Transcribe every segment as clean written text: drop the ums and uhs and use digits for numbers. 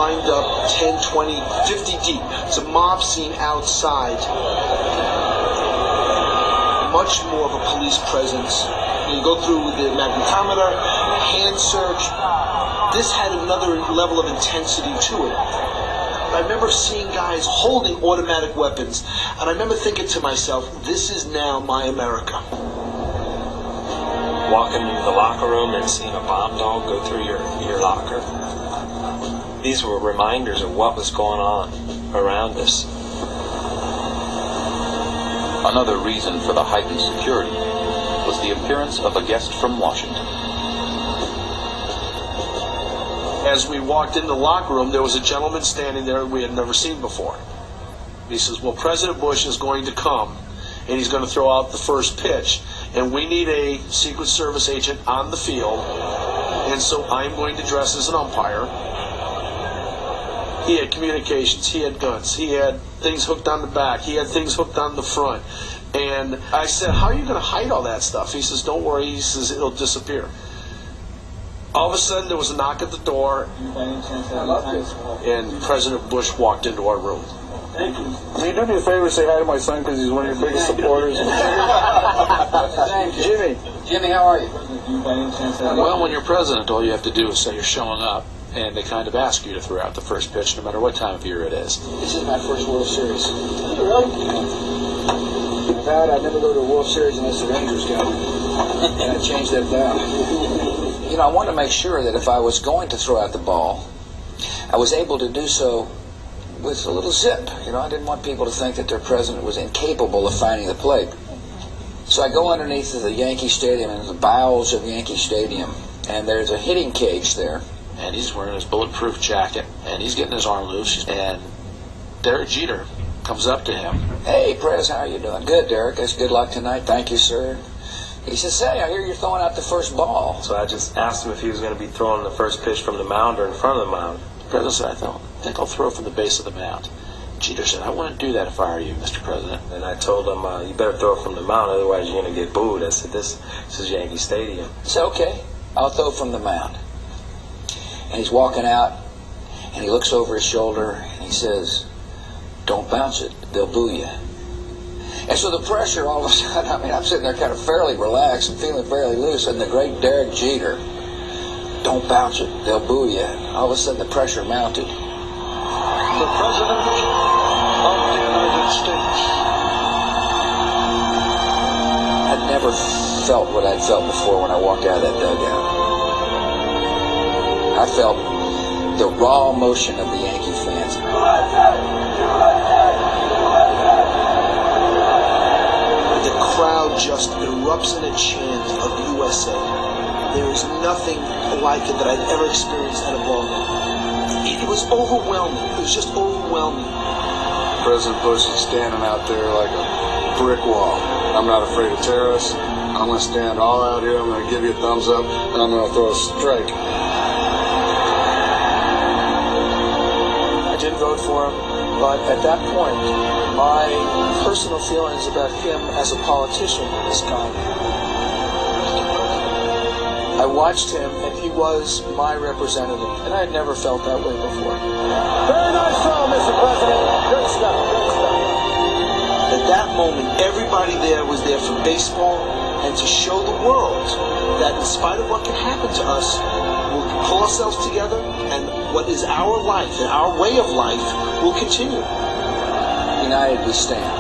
lined up 10, 20, 50 deep. It's a mob scene outside. Much more of a police presence. You go through with the magnetometer, hand search. This had another level of intensity to it. I remember seeing guys holding automatic weapons, and I remember thinking to myself, this is now my America. Walking into the locker room and seeing a bomb dog go through your locker. These were reminders of what was going on around us. Another reason for the heightened security was the appearance of a guest from Washington. As we walked in the locker room, there was a gentleman standing there we had never seen before. He says, well, President Bush is going to come, and he's going to throw out the first pitch, and we need a Secret Service agent on the field, and so I'm going to dress as an umpire. He had communications, he had guns, he had things hooked on the back, he had things hooked on the front. And I said, how are you going to hide all that stuff? He says, don't worry, he says, it'll disappear. All of a sudden, there was a knock at the door, and President Bush walked into our room. Thank you. Will you do me a favor and say hi to my son, because he's one of your biggest supporters? Jimmy. Jimmy, how are you? Well, when you're president, all you have to do is say you're showing up, and they kind of ask you to throw out the first pitch, no matter what time of year it is. This is my first World Series. Really? I vowed I'd never go to a World Series unless the Rangers go. And I changed that vow. You know, I wanted to make sure that if I was going to throw out the ball, I was able to do so with a little zip. You know, I didn't want people to think that their president was incapable of finding the plate. So I go underneath the Yankee Stadium, in the bowels of Yankee Stadium, and there's a hitting cage there. And he's wearing his bulletproof jacket, and he's getting his arm loose, and Derek Jeter comes up to him. Hey, Prez, how are you doing? Good, Derek. That's good luck tonight. Thank you, sir. He says, say, I hear you're throwing out the first ball. So I just asked him if he was going to be throwing the first pitch from the mound or in front of the mound. The president said, I think I'll throw from the base of the mound. Jeter said, I wouldn't do that if I were you, Mr. President. And I told him, you better throw it from the mound, otherwise you're going to get booed. I said, this is Yankee Stadium. He said, okay, I'll throw from the mound. And he's walking out, and he looks over his shoulder, and he says, don't bounce it, they'll boo you. And so the pressure, all of a sudden, I mean, I'm sitting there kind of fairly relaxed and feeling fairly loose, and the great Derek Jeter, don't bounce it, they'll boo you. All of a sudden, the pressure mounted. The President of the United States. I'd never felt what I'd felt before when I walked out of that dugout. I felt the raw emotion of the Yankee fans. The crowd just erupts in a chant of USA. There is nothing like it that I've ever experienced at a ball game. It was overwhelming. It was just overwhelming. President Bush is standing out there like a brick wall. I'm not afraid of terrorists. I'm going to stand all out here. I'm going to give you a thumbs up, and I'm going to throw a strike. I didn't vote for him, but at that point, my personal feelings about him as a politician was gone. I watched him, and he was my representative, and I had never felt that way before. Very nice throw, Mr. President. Good stuff, good stuff. At that moment, everybody there was there for baseball and to show the world that in spite of what can happen to us, we'll pull ourselves together, and what is our life and our way of life will continue. United we stand.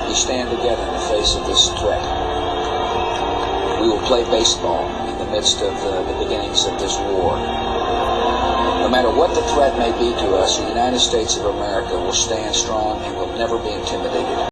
We stand together in the face of this threat. We will play baseball in the midst of the beginnings of this war. No matter what the threat may be to us, the United States of America will stand strong and will never be intimidated.